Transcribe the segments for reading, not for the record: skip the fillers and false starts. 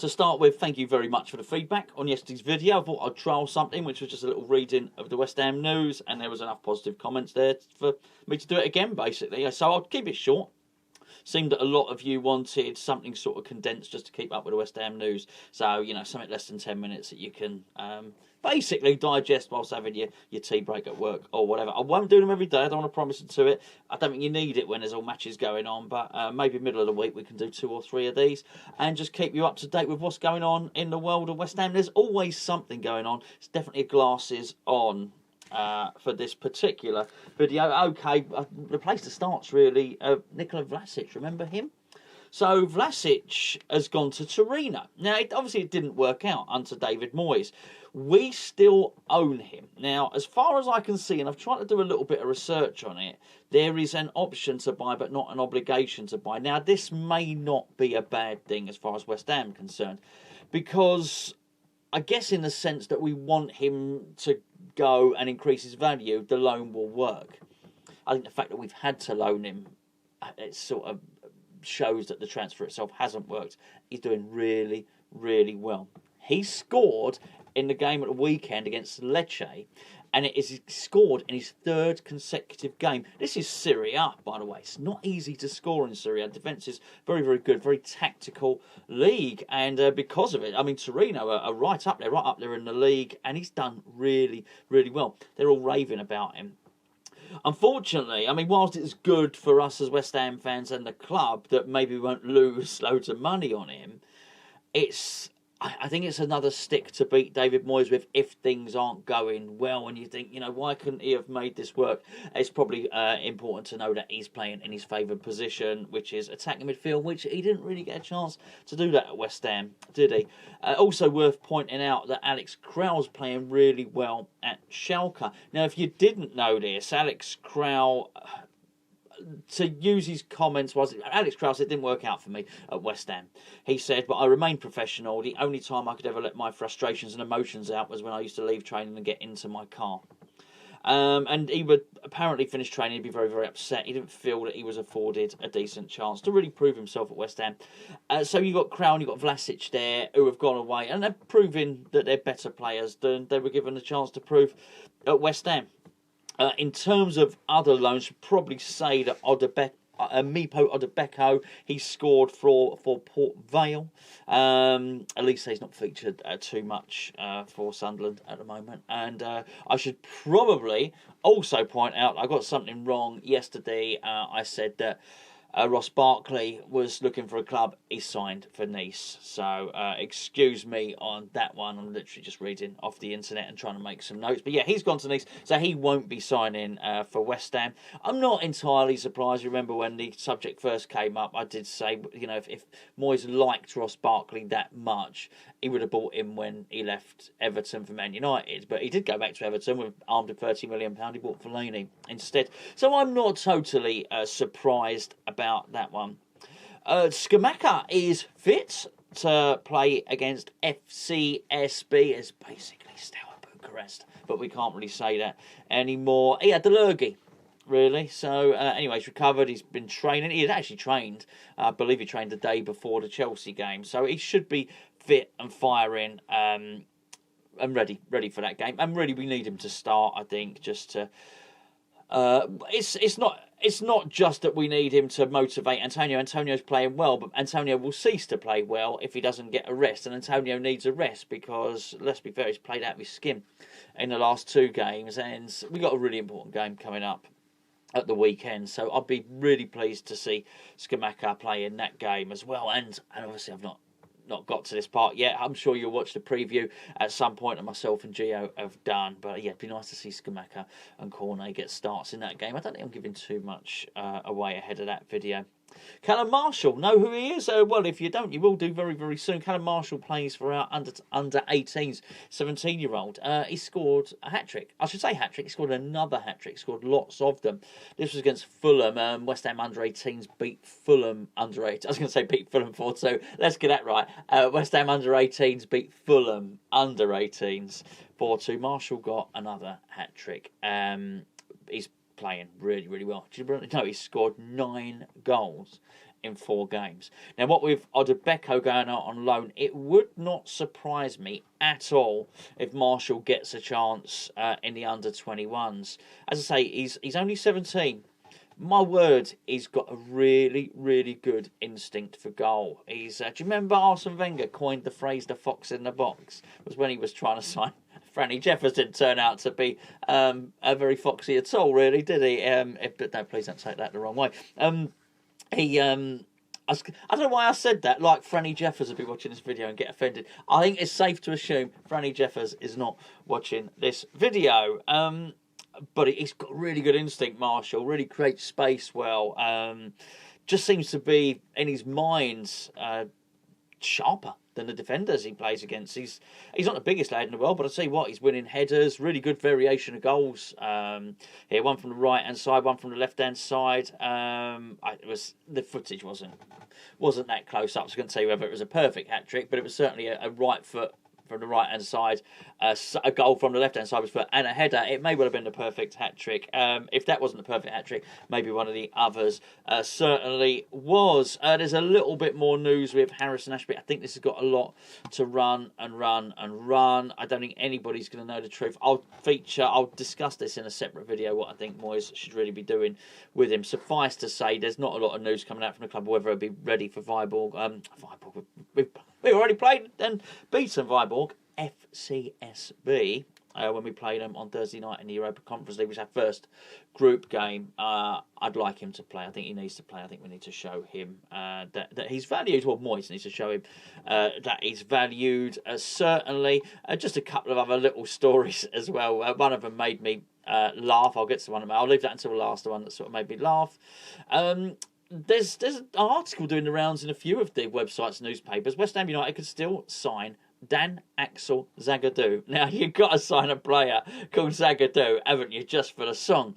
To start with, thank you very much for the feedback on yesterday's video. I thought I'd trial something, which was just a little reading of the West Ham news, and there was enough positive comments there for me to do it again, basically. So I'll keep it short. Seemed that a lot of you wanted something sort of condensed just to keep up with the West Ham news. So, you know, something less than 10 minutes that you can basically digest whilst having your tea break at work or whatever. I won't do them every day. I don't want to promise to it. I don't think you need it when there's all matches going on. But maybe middle of the week we can do 2 or 3 of these and just keep you up to date with what's going on in the world of West Ham. There's always something going on. It's definitely a glasses on for this particular video. Okay, the place to start's really Nikola Vlasic. Remember him? So Vlasic has gone to Torino. Now, obviously it didn't work out under David Moyes. We still own him. Now, as far as I can see, and I've tried to do a little bit of research on it, there is an option to buy but not an obligation to buy. Now, this may not be a bad thing as far as West Ham is concerned, because I guess in the sense that we want him to go and increase his value, the loan will work. I think the fact that we've had to loan him, it sort of shows that the transfer itself hasn't worked. He's doing really, really well. He scored in the game at the weekend against Lecce, and it is scored in his 3rd consecutive game. This is Serie A, by the way. It's not easy to score in Serie A. Defence is very, very good, very tactical league, and because of it, I mean, Torino are right up there in the league, and he's done really, really well. They're all raving about him. Unfortunately, I mean, whilst it's good for us as West Ham fans and the club that maybe we won't lose loads of money on him, I think it's another stick to beat David Moyes with if things aren't going well and you think, you know, why couldn't he have made this work? It's probably important to know that he's playing in his favoured position, which is attacking midfield, which he didn't really get a chance to do that at West Ham, did he? Also worth pointing out that Alex Kral's playing really well at Schalke. Now, if you didn't know this, Alex Kral, to use his comments, Alex Kral said it didn't work out for me at West Ham. He said, but I remained professional. The only time I could ever let my frustrations and emotions out was when I used to leave training and get into my car. And he would apparently finish training, he'd be very, very upset. He didn't feel that he was afforded a decent chance to really prove himself at West Ham. So you've got Kral and you've got Vlasic there who have gone away, and they're proving that they're better players than they were given a chance to prove at West Ham. In terms of other loans, you'd probably say that Mipo Odubeko, he scored for Port Vale. At least he's not featured too much for Sunderland at the moment. And I should probably also point out, I got something wrong yesterday. I said that Ross Barkley was looking for a club. He signed for Nice. So excuse me on that one. I'm literally just reading off the internet and trying to make some notes. But yeah, he's gone to Nice, so he won't be signing for West Ham. I'm not entirely surprised. Remember when the subject first came up, I did say, you know, if Moyes liked Ross Barkley that much, he would have bought him when he left Everton for Man United. But he did go back to Everton with armed with £30 million. He bought Fellaini instead. So I'm not totally surprised about that one. Scamacca is fit to play against FCSB. It's basically Steaua Bucharest, but we can't really say that anymore. He had the lurgy, really. So anyway, he's recovered. He's been training. He had actually trained. I believe he trained the day before the Chelsea game. So he should be fit and firing and ready for that game. And really, we need him to start, I think, just to... It's not just that we need him to motivate Antonio. Antonio's playing well, but Antonio will cease to play well if he doesn't get a rest. And Antonio needs a rest because, let's be fair, he's played out of his skin in the last 2 games. And we got a really important game coming up at the weekend. So I'll be really pleased to see Scamacca play in that game as well. And obviously I've not got to this part yet. I'm sure you'll watch the preview at some point, and myself and Gio have done. But yeah, it'd be nice to see Scamacca and Cornet get starts in that game. I don't think I'm giving too much away ahead of that video. Callum Marshall, know who he is? Well, if you don't, you will do very, very soon. Callum Marshall plays for our under 18s, 17-year-old. He scored a hat-trick. I should say hat-trick. He scored another hat-trick. Scored lots of them. This was against Fulham. West Ham under 18s beat Fulham under 18s. I was going to say beat Fulham 4-2. Let's get that right. West Ham under 18s beat Fulham under 18s 4-2. Marshall got another hat-trick. He's playing really, really well. Do you know he's scored 9 goals in 4 games? Now, what with Odubeko going out on loan, it would not surprise me at all if Marshall gets a chance in the under-21s. As I say, he's only 17. My word, he's got a really, really good instinct for goal. Do you remember Arsene Wenger coined the phrase "the fox in the box"? It was when he was trying to sign Franny Jeffers. Didn't turn out to be a very foxy at all, really, did he? But no, please don't take that the wrong way. I don't know why I said that, like Franny Jeffers would be watching this video and get offended. I think it's safe to assume Franny Jeffers is not watching this video. But he's got really good instinct, Marshall. Really creates space well. Just seems to be, in his mind, sharper than the defenders he plays against. He's not the biggest lad in the world, but I tell you what, he's winning headers. Really good variation of goals. Here, one from the right hand side, one from the left hand side. The footage wasn't that close up. So I couldn't tell you whether it was a perfect hat trick, but it was certainly a right foot from the right hand side, a goal from the left hand side was foot, and a header. It may well have been the perfect hat trick. If that wasn't the perfect hat trick, maybe one of the others certainly was. There's a little bit more news with Harrison Ashby. I think this has got a lot to run. I don't think anybody's going to know the truth. I'll discuss this in a separate video, what I think Moyes should really be doing with him. Suffice to say, there's not a lot of news coming out from the club, whether it'll be ready for Viborg. We've already played and beaten Viborg FCSB when we played them on Thursday night in the Europa Conference League, which was our first group game. I'd like him to play. I think he needs to play. I think we need to show him that he's valued. Well, Moyes needs to show him that he's valued. Certainly, just a couple of other little stories as well. One of them made me laugh. I'll get to one of them. I'll leave that until the last one that sort of made me laugh. There's an article doing the rounds in a few of the websites, newspapers. West Ham United could still sign Dan-Axel Zagadou. Now, you've got to sign a player called Zagadou, haven't you, just for the song.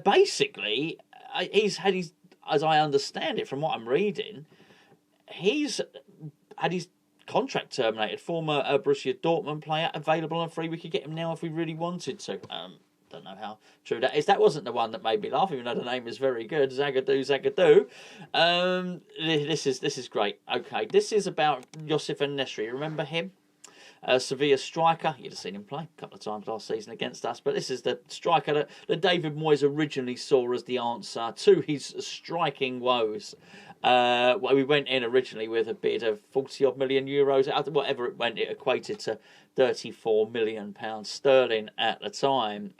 Basically, he's had his, as I understand it from what I'm reading, he's had his contract terminated. Former Borussia Dortmund player, available on free. We could get him now if we really wanted to. Don't know how true that is. That wasn't the one that made me laugh, even though the name is very good. Zagadou. This is great. Okay, this is about Joseph En-Nesyri. Remember him? Sevilla striker. You'd have seen him play a couple of times last season against us. But this is the striker that David Moyes originally saw as the answer to his striking woes. We went in originally with a bid of 40-odd million euros. Whatever it went, it equated to £34 million sterling at the time.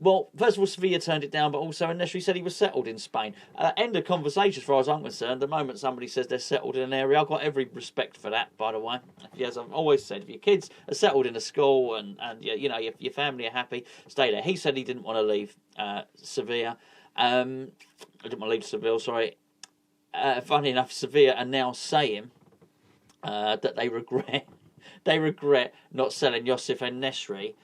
First of all, Sevilla turned it down, but also En-Nesyri said he was settled in Spain. End of conversation as far as I'm concerned. The moment somebody says they're settled in an area, I've got every respect for that, by the way. As I've always said, if your kids are settled in a school and your family are happy, stay there. He said he didn't want to leave Sevilla. I didn't want to leave Seville, sorry. Funny enough, Sevilla are now saying that they regret not selling Joseph En-Nesyri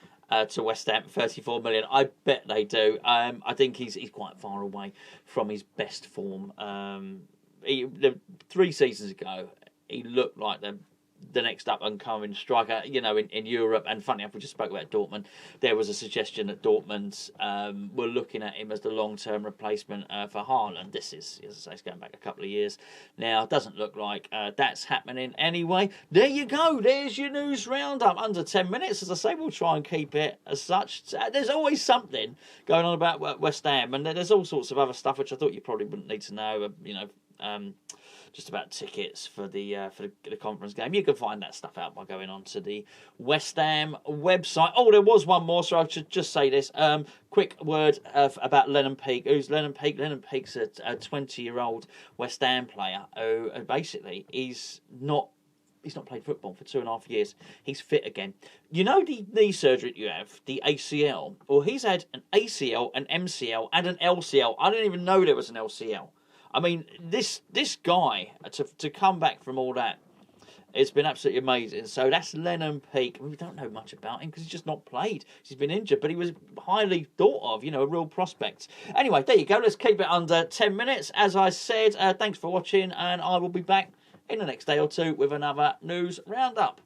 to West Ham, 34 million. I bet they do. I think he's quite far away from his best form. 3 seasons ago, he looked like the next up and coming striker, in Europe. And funny enough, we just spoke about Dortmund. There was a suggestion that Dortmund were looking at him as the long-term replacement for Haaland. This is, as I say, it's going back a couple of years now. Doesn't look like that's happening anyway. There you go. There's your news roundup. Under 10 minutes, as I say, we'll try and keep it as such. There's always something going on about West Ham, and there's all sorts of other stuff which I thought you probably wouldn't need to know. Just about tickets for the conference game. You can find that stuff out by going on to the West Ham website. Oh, there was one more, so I should just say this. Quick word about Lennon Peake. Who's Lennon Peake? Lennon Peake's a 20-year-old West Ham player who basically he's not played football for 2.5 years. He's fit again. You know the knee surgery that you have, the ACL? Well, he's had an ACL, an MCL, and an LCL. I didn't even know there was an LCL. I mean, this guy, to come back from all that, it's been absolutely amazing. So that's Lennon Peake. We don't know much about him because he's just not played. He's been injured, but he was highly thought of, a real prospect. Anyway, there you go. Let's keep it under 10 minutes. As I said, thanks for watching, and I will be back in the next day or two with another news roundup.